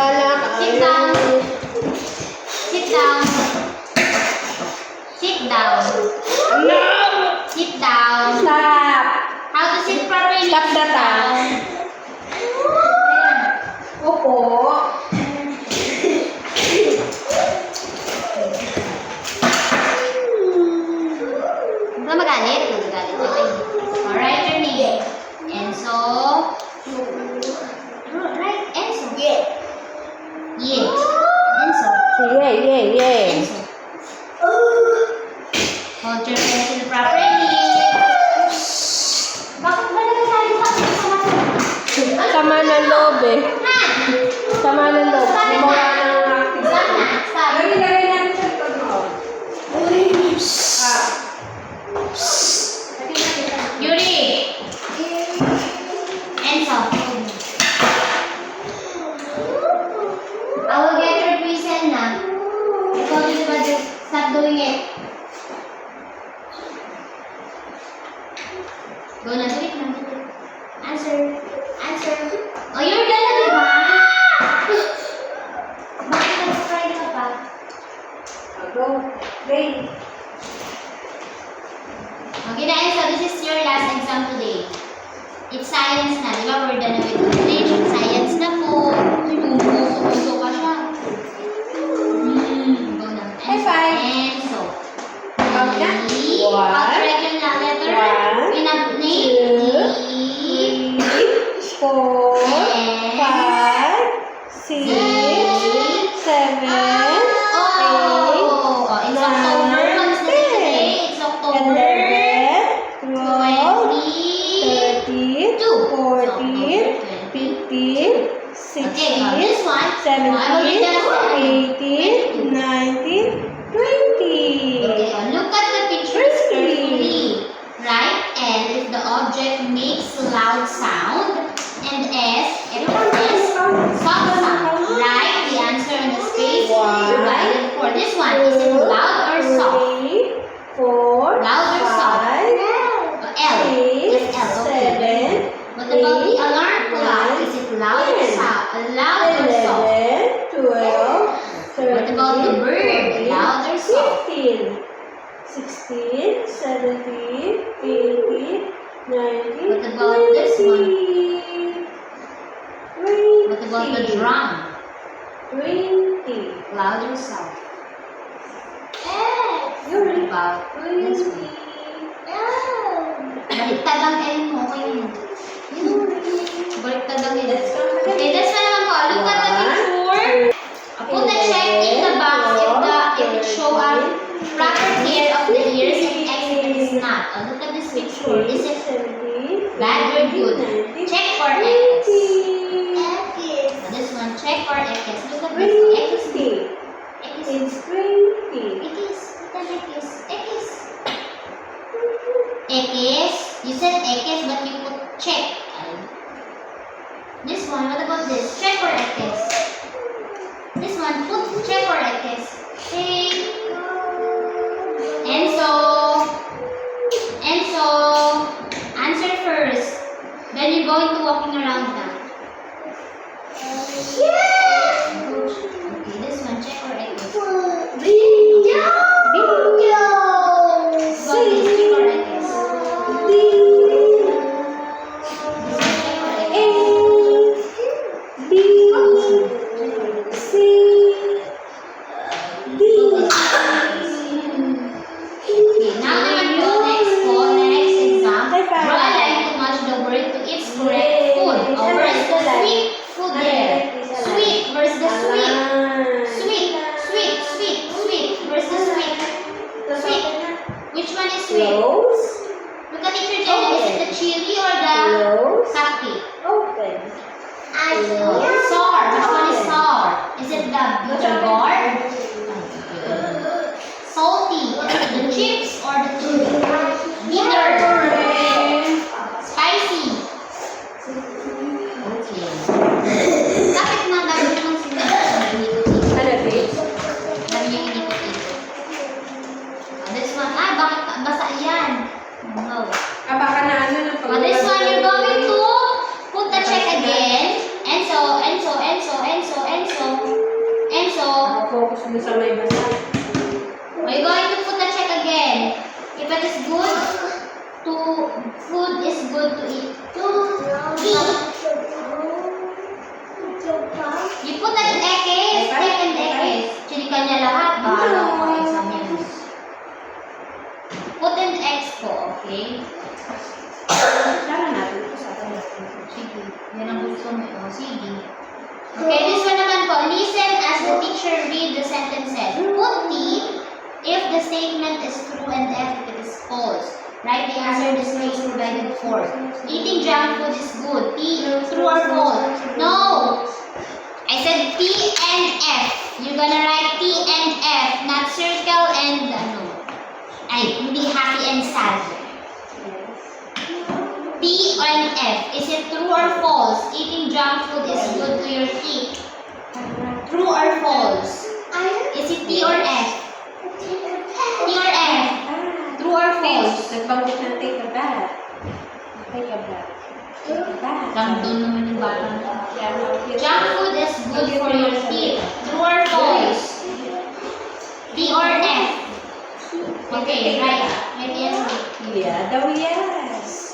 Sit down. Sit down. Sit down. No! Sit down. Stop! How to sit properly? Stop the time. Opo. Huwag ka magalit. Huwag ka magalit. Alright, your name. Enzo. Right, Enzo. Yeah. Enzo. Yeah. Enzo. Hold your pencil properly. Bakit ba nagkakalit ako sa mata? Sama ng loob eh. Ha? Sama ng loob. Hindi mo wala nang active. Stop na. Stop. Lagay natin sa pag-out. Yuri. Enzo. I will get your present na. I told you to stop doing it. Go na, do it na. Answer. Oh, you're done na, diba? Bakit nag-try ka pa? Go. Ready. Okay na, Enzo, this is your last exam today. It's science na, di ba? We're done na with English. Science na po. Puso ka siya. Go na. High five. Enzo. Go na. Correct yung letter. One, We have name. 2, 3, 4, 5, 6, 7, Oh, it's October. What is the date today? It's October 11, 12, 13, 14, 15, 16, Okay, this one. 17, 18, 19, 20. Okay, look at the pictures carefully. Write L if the object makes loud sound, and S if it is soft sound. Write the answer in the space provided for this one. Is it loud or soft? 4, Loud or soft? 5, L. Yes, 6, L. Okay. 7, What about the alarm clock? Is it loud or soft? Loud or soft? 11, 12, 13, What about the bird? Loud or soft? 15, 16, 17, 18, 19, What about this one? 20, What about the drum? 20, Loud or soft? You're What about this one? Baliktad ang L mo. Okay yun. Baliktad ang L. Okay, this one naman po. Look at the picture. Put a check in the box if it show up proper care of the ears and X if it is not. Look at this picture. Is it bad or good? Check for X. This one, check for X. Look at this. X is good. X is It's 20. X. X. You said X, but you put check. This one, what about this? Check for X. This one, put check for X. Okay. Enzo, answer first. Then you're going to walking around now. Okay, this one, check for X. Bingo! About this, check for X. Okay, now naman po, next exam. Draw a line to match the word to its correct food. Oh, where's the sweet food there? Sweet, where's the sweet? Sweet. Where's the sweet? Sweet. Which one is sweet? Close. Look at teacher Jenny. Is it the chili or the Close. cupcake? Open. Sour. Which one is sour? Is it the bitter gourd? Salty. Is it the chips or the chili? Bitter. Spicy. Okay. Bakit na dami mong sinasabi? Ano, babe? Dami niyang inikot-ikot. This one. Bakit basa yan? No. Baka na ano na This one, you're going to put the check again. Enzo. Focus mo sa may basa. Are you going to put a check again? If it is good to food is good to eat. You put an X, second X. Chinika niya lahat. Bahala ko ang exam niya. Put an X po, okay? Sara natin ito sa atin. Sige. Yan ang gusto mo. O, sige. Okay, this one naman po. Listen as the teacher read the sentences. Put T if the statement is true and F if it is false. Write the answer in the space provided for. Eating junk food is good. T, true or false? No! I said T and F. You're gonna write T and F, not circle and ano. Ay, hindi happy and sad. T and F. Is it true or false? Eating junk food is good to your teeth. True or false? Is it T or F? T or F? True or false? Nagbanggit na take a bath. Take a bath. Take a bath. Random naman yung bata. Yeah, Junk food is good for your teeth. True or false? T or F? Okay, right. Right answer. Yeah, daw yes.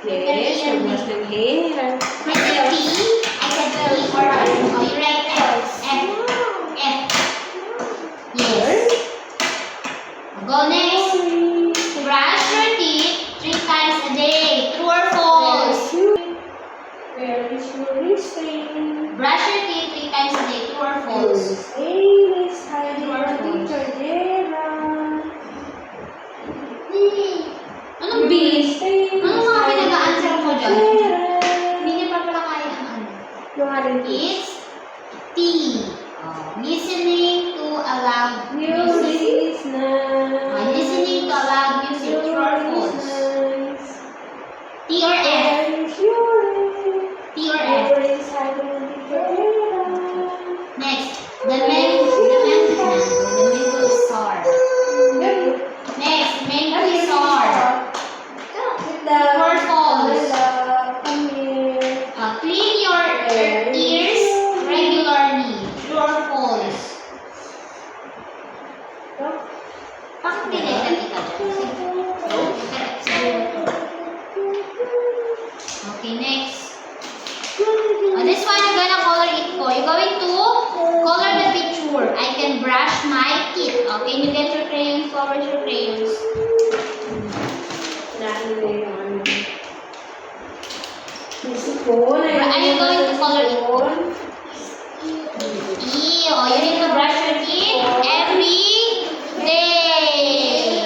Yes, mas ng hair. I said T. I said T or F. Oh, you write F. F. F. Yes. Go next. Brush your teeth 3 times a day. True or false? Where is your wristband? Brush your teeth 3 times a day. True or false? Hey, this hiding our teacher, Gerald. Anong B? Ano mga pinag-a-answer mo dyan? Hindi niya pa pala kaya ang ano. Yung ating It's T. Listening to a loud music. music is nice. Listening to a loud music. True or false? T or F? Where is your T or F? Where is hiding our teacher, Gerald? Next. The mango star. Next. Mango star. True or false? Come here. Clean your ears regularly. True or false? Bakit pinag-ati ka dyan? Okay, next. This one, you're gonna color it po. You're going to color the picture. I can brush my teeth. Okay, you get your crayons. Cover your crayons. Are you going to color it po? Ew, you need to brush your teeth every day.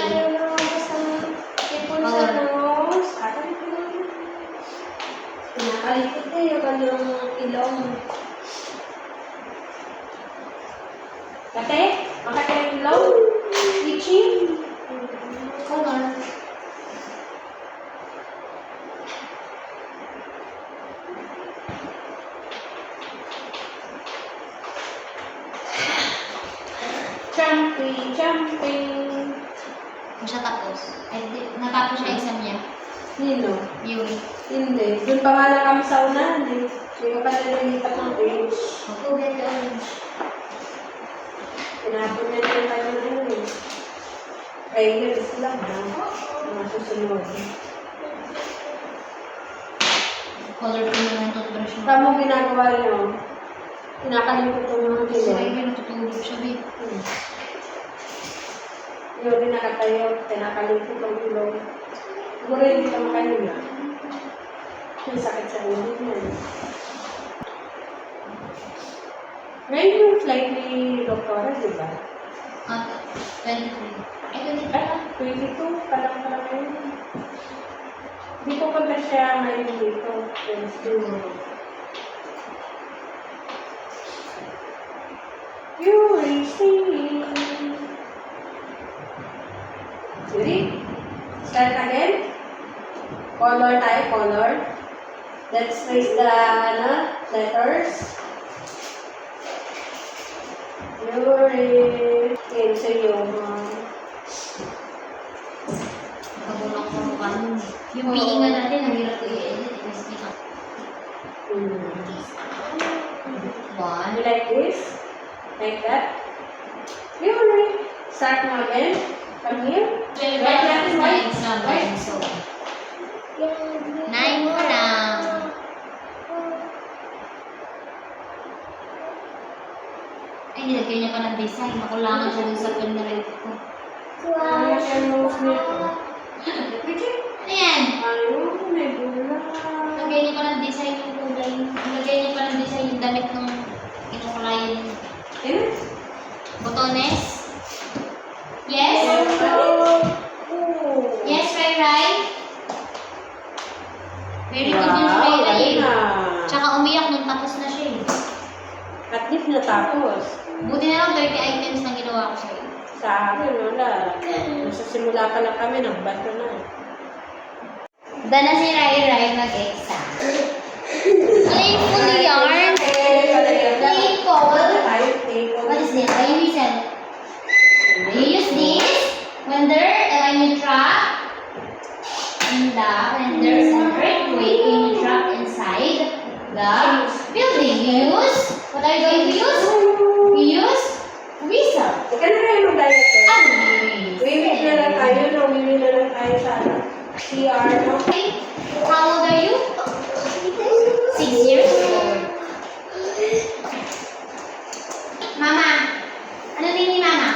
Pinakalikot na yung kanyang ilong. Kate? Makate yung ilong? Itchy? Color. Jumping, jumping. Kung siya tapos. Natapos siya exam niya. Nino? Yun. Hindi. Doon pa nga lang kami sa unahan eh. Hindi ko pa nalilipat ng page. Pinapon na rin tayo na yun eh. Kaya yun sila ha. Mga susunod. Color ko na ng toothbrush mo. Tama ginagawa nyo. Kinakalimot ko mga Kasi kilo. kayo natutulog siya, babe. Yun din nakatayo. Kinakalimot ang ilong. Siguro hindi ka makahinga. Yung sakit sa ulo niya. Ngayon yung flight ni Doktora, di ba? 23. Ay, 23. 22, parang ngayon. Hindi ko pa siya ngayon dito. Wednesday. You receive. Ready? Start again. Color tayo, color. Let's place the letters. Yuri. Okay, so yung Pagulak ko ang kanon. Yung piingan natin, ang hirap ko i-edit. Kasi hindi ka. you One. like this? Like that. Yuri. Start mo again. Come here. Well, Right natin, right? it's not Right. so. 9 pa lang. Ay, nilagay niya pa ng design. Nakulangan siya dun sa penrite ko. Ayan yung nose nito. Ano yan? Ayun, may gula. Nilagay niya pa ng design yung kulay. Nilagay niya pa ng design yung damit ng inukulayan. Eh? Botones? Yes? Yes, Rai? Very good yung Rai Rai. Tsaka umiyak nung tapos na siya eh. At least natapos. Buti na lang 30 items na ginawa ko sa'yo. Sa akin, wala. Nasa simula pa lang kami, nagbato na. Dala si Rai Rai mag-exam. Playful yarn. Playful. What is this? Ayun yung send. You use this when you drop in when there's an earthquake and you drop inside the building. You use, what are you going to use? You use whistle. Ika na kayo mag-diet ko. Ah, Wiwit na lang tayo, no? Wiwit na lang tayo sa CR, no? How old are you? 6 years old. Mama, ano din ni Mama?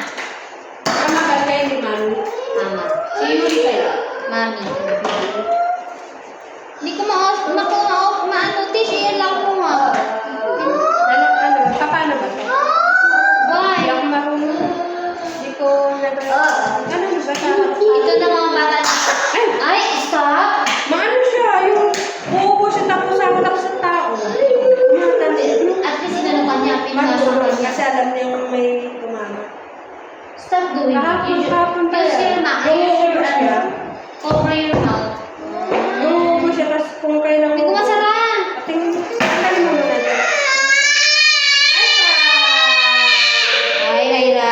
Mama ka kayo ni Mami. Mama. Si Yuri kayo. Mami. Hindi ko ma-ano, share lang ko nga. Paano ba ito? Why? Hindi ako marunong. Hindi ko nabasa. Ano ba siya? Ito na mga bata dito. Ay, stop! Maano siya? Yung buo siya tapos sa tao. At least inano ka niya, pinasok ka niya. Kasi alam niya yung may tumama. Stop doing it. Kahapon pa Use your yan. mouth. Buo siya. Cover your mouth. Buo siya tapos kung kailan Hindi ko masara. Tingin mo muna natin. Ay, Raira.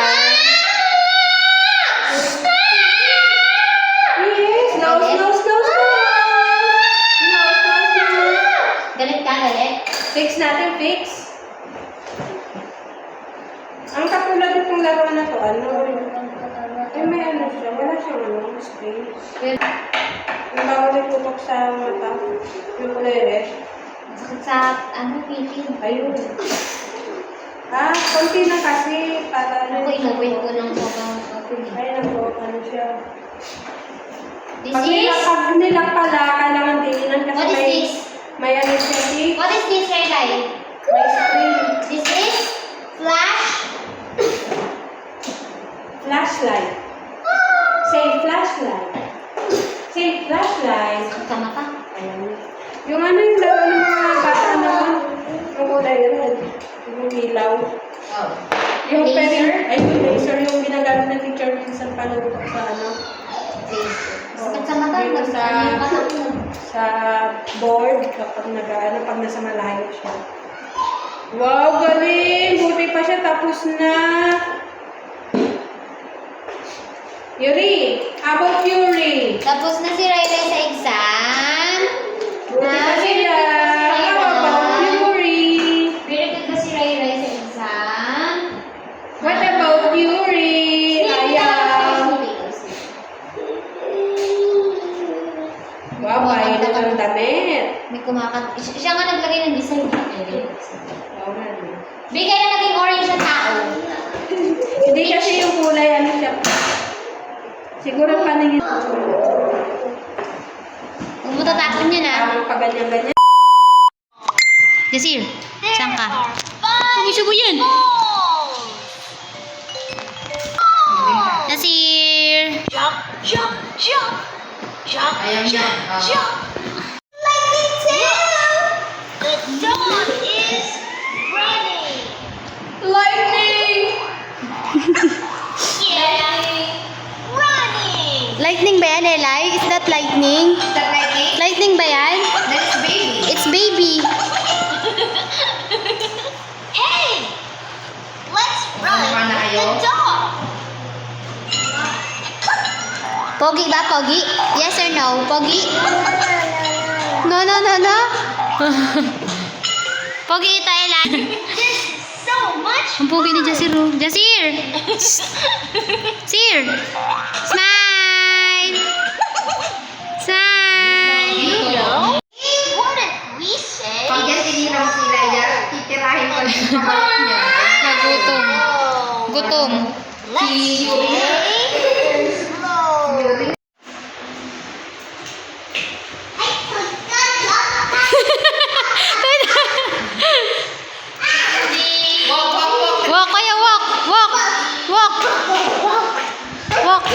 Yes, nose. Galit ka, galit? Fix natin, fix. Ang katulad itong laro na to, may ano siya, wala siyang space. Yung bago may tutok sa mata, yung kulay red. Sakit sa, pipin. Ayun. Konti na kasi, para Ako, inuwin ko ng sobrang Ay, ano siya. This Pag is? nila pala, kailangan diinan kasi What is this? may ano siya, see? What is this, Rai? May screen. This is Flashlight. Say flashlight. Say flashlight. Sakit sa mata. Ayan. Yung ano yung laro ng mga bata naman. Yung kulay red. Yung ilaw. Oh. Yung Laser? yung laser yung ginagamit ng teacher minsan panutok sa ano. Sakit sa mata. Dito Sa mata. sa board kapag pag nasa malayo siya. Wow, galing! Buti pa siya, tapos na. Yuri! How about Yuri? Tapos na si Rai Rai sa exam. Buti pa sila. How about Yuri? Very good ba si Rai Rai sa exam? What about Yuri? Ayaw. Wow, bayan na ng damit. May kumakat. Siya nga naglagay ng design. Oo nga. Bigay na naging orange na tao. Hindi kasi yung kulay, ano siya. Siguro paningin. Huwag mo tatapon niya na. Parang paganyan-ganyan. Desir, saan ka? Sumusubo yan. Desir. Ayun siya. Lightning tail. The dog is running. Lightning! Yeah. Running. Lightning ba yan, Elay? Is that lightning? That lightning? Lightning ba yan? That's baby. It's baby. Hey! Let's run Run na with kayo? the dog. Pogi ba, Pogi? Yes or no? Pogi? No. Pogi ito, Elay. There's so much Ang pogi ni Jasir, oh. Jasir! Sir! Smile! Smile! You know? What if we say? Pag yan tiniraw sila yan, titirahin ko yung pamalik niya. Nagutom. Gutom. Let's say slow. Walk, kaya walk! Walk! Walk! Walk!